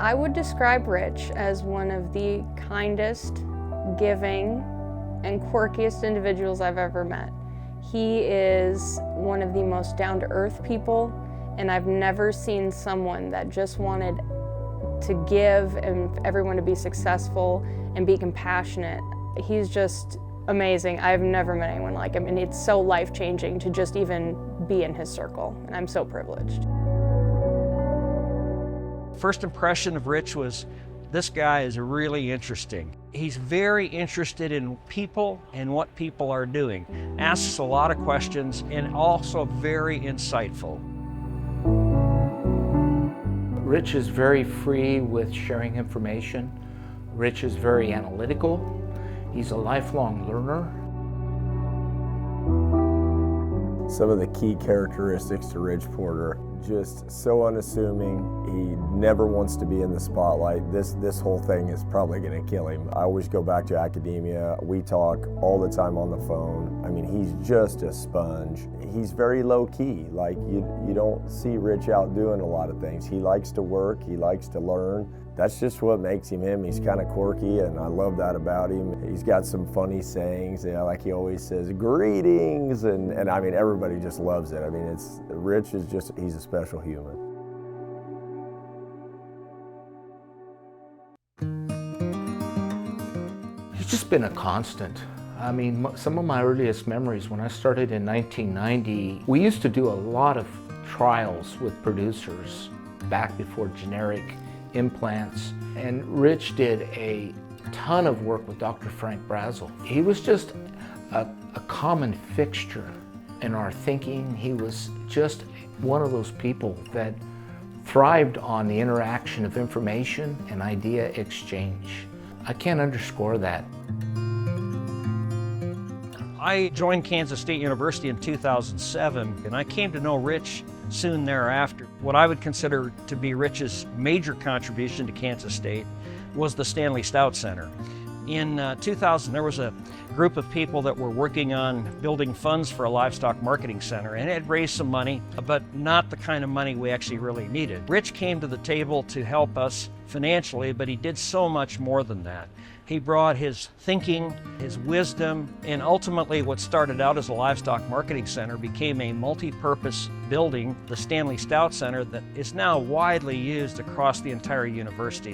I would describe Rich as one of the kindest, giving, and quirkiest individuals I've ever met. He is one of the most down-to-earth people, and I've never seen someone that just wanted to give and everyone to be successful and be compassionate. He's just amazing. I've never met anyone like him, and it's so life-changing to just even be in his circle, and I'm so privileged. First impression of Rich was, this guy is really interesting. He's very interested in people and what people are doing. Asks a lot of questions and also very insightful. Rich is very free with sharing information. Rich is very analytical. He's a lifelong learner. Some of the key characteristics to Rich Porter: just so unassuming. He never wants to be in the spotlight. This whole thing is probably going to kill him. I always go back to academia. We talk all the time on the phone. I mean, he's just a sponge. He's very low key. Like you don't see Rich out doing a lot of things. He likes to work. He likes to learn. That's just what makes him him. He's kind of quirky, and I love that about him. He's got some funny sayings, like he always says, "Greetings," and I mean, everybody just loves it. I mean, Rich is just, he's a special human. He's just been a constant. I mean, some of my earliest memories, when I started in 1990, we used to do a lot of trials with producers back before generic implants, and Rich did a ton of work with Dr. Frank Brazel. He was just a common fixture in our thinking. He was just one of those people that thrived on the interaction of information and idea exchange. I can't underscore that. I joined Kansas State University in 2007, and I came to know Rich soon thereafter. What I would consider to be Rich's major contribution to Kansas State was the Stanley Stout Center. In 2000, there was a group of people that were working on building funds for a livestock marketing center, and it had raised some money, but not the kind of money we actually really needed. Rich came to the table to help us financially, but he did so much more than that. He brought his thinking, his wisdom, and ultimately what started out as a livestock marketing center became a multi-purpose building, the Stanley Stout Center, that is now widely used across the entire university.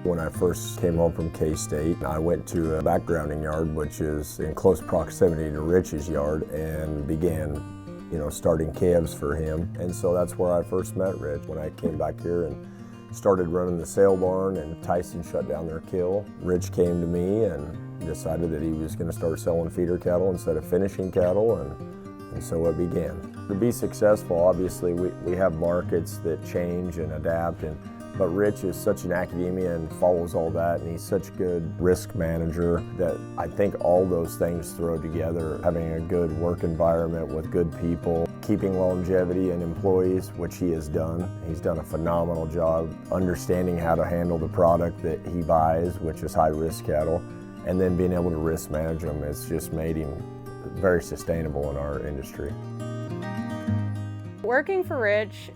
When I first came home from K-State, I went to a backgrounding yard, which is in close proximity to Rich's yard, and began, starting calves for him. And so that's where I first met Rich. When I came back here and started running the sale barn and Tyson shut down their kill, Rich came to me and decided that he was going to start selling feeder cattle instead of finishing cattle, and so it began. To be successful, obviously, we have markets that change and adapt, but Rich is such an academia and follows all that, and he's such a good risk manager that I think all those things throw together. Having a good work environment with good people, keeping longevity in employees, which he has done. He's done a phenomenal job understanding how to handle the product that he buys, which is high-risk cattle, and then being able to risk manage them has just made him very sustainable in our industry. Working for Rich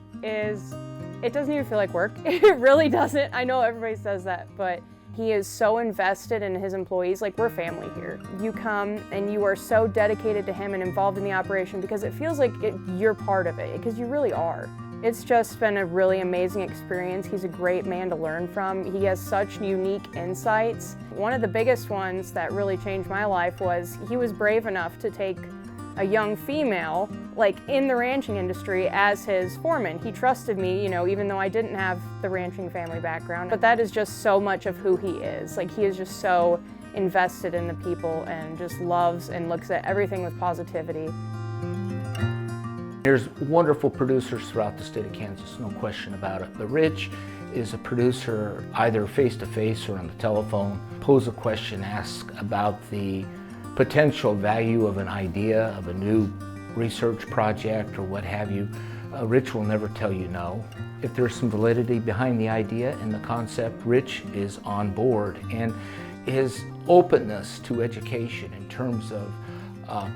it doesn't even feel like work. It really doesn't. I know everybody says that, but he is so invested in his employees. Like, we're family here. You come and you are so dedicated to him and involved in the operation because it feels like you're part of it, because you really are. It's just been a really amazing experience. He's a great man to learn from. He has such unique insights. One of the biggest ones that really changed my life was he was brave enough to take a young female, in the ranching industry, as his foreman. He trusted me, even though I didn't have the ranching family background. But that is just so much of who he is. He is just so invested in the people and just loves and looks at everything with positivity. There's wonderful producers throughout the state of Kansas, no question about it. But Rich is a producer either face-to-face or on the telephone. Pose a question, ask about the potential value of an idea, of a new research project or what have you. Rich will never tell you no. If there's some validity behind the idea and the concept, Rich is on board. And his openness to education in terms of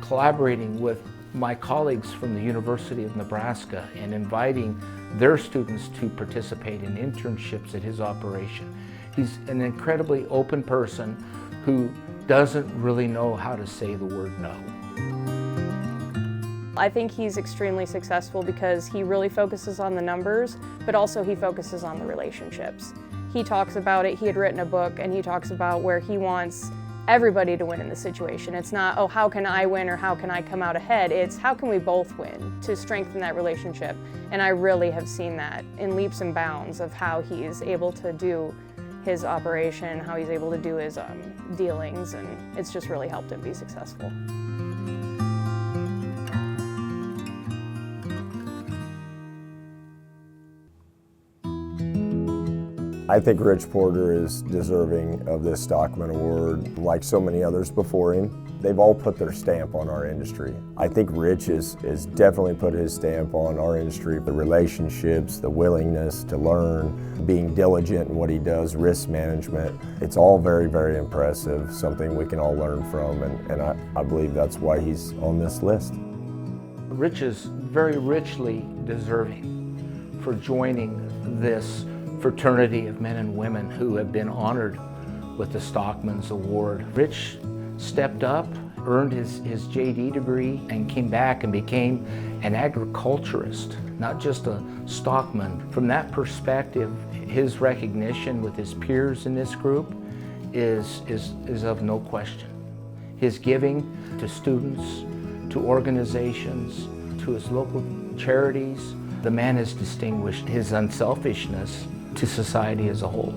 collaborating with my colleagues from the University of Nebraska and inviting their students to participate in internships at his operation. He's an incredibly open person who doesn't really know how to say the word no. I think he's extremely successful because he really focuses on the numbers, but also he focuses on the relationships. He talks about it, he had written a book, and he talks about where he wants everybody to win in the situation. It's not, oh, how can I win or how can I come out ahead? It's how can we both win to strengthen that relationship. And I really have seen that in leaps and bounds of how he is able to do his operation, how he's able to do his dealings, and it's just really helped him be successful. I think Rich Porter is deserving of this Stockman Award, like so many others before him. They've all put their stamp on our industry. I think Rich is definitely put his stamp on our industry. The relationships, the willingness to learn, being diligent in what he does, risk management. It's all very, very impressive, something we can all learn from, and I believe that's why he's on this list. Rich is very richly deserving for joining this fraternity of men and women who have been honored with the Stockman's Award. Rich stepped up, earned his JD degree, and came back and became an agriculturist, not just a stockman. From that perspective, his recognition with his peers in this group is of no question. His giving to students, to organizations, to his local charities, the man has distinguished his unselfishness to society as a whole.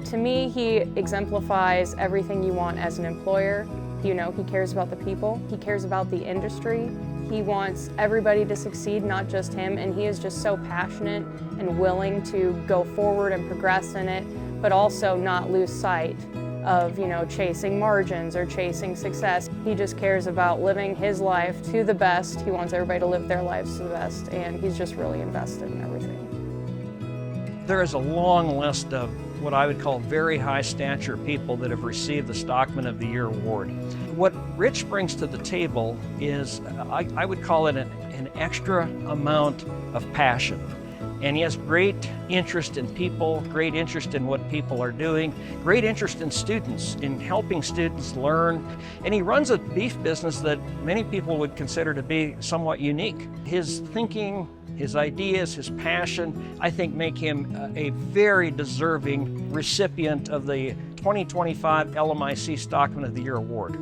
To me, he exemplifies everything you want as an employer. You know, he cares about the people, he cares about the industry, he wants everybody to succeed, not just him, and he is just so passionate and willing to go forward and progress in it, but also not lose sight of, you know, chasing margins or chasing success. He just cares about living his life to the best. He wants everybody to live their lives to the best, and he's just really invested in everything. There is a long list of what I would call very high stature people that have received the Stockman of the Year award. What Rich brings to the table is, I would call it an extra amount of passion. And he has great interest in people, great interest in what people are doing, great interest in students, in helping students learn. And he runs a beef business that many people would consider to be somewhat unique. His thinking, his ideas, his passion, I think make him a very deserving recipient of the 2025 LMIC Stockman of the Year Award.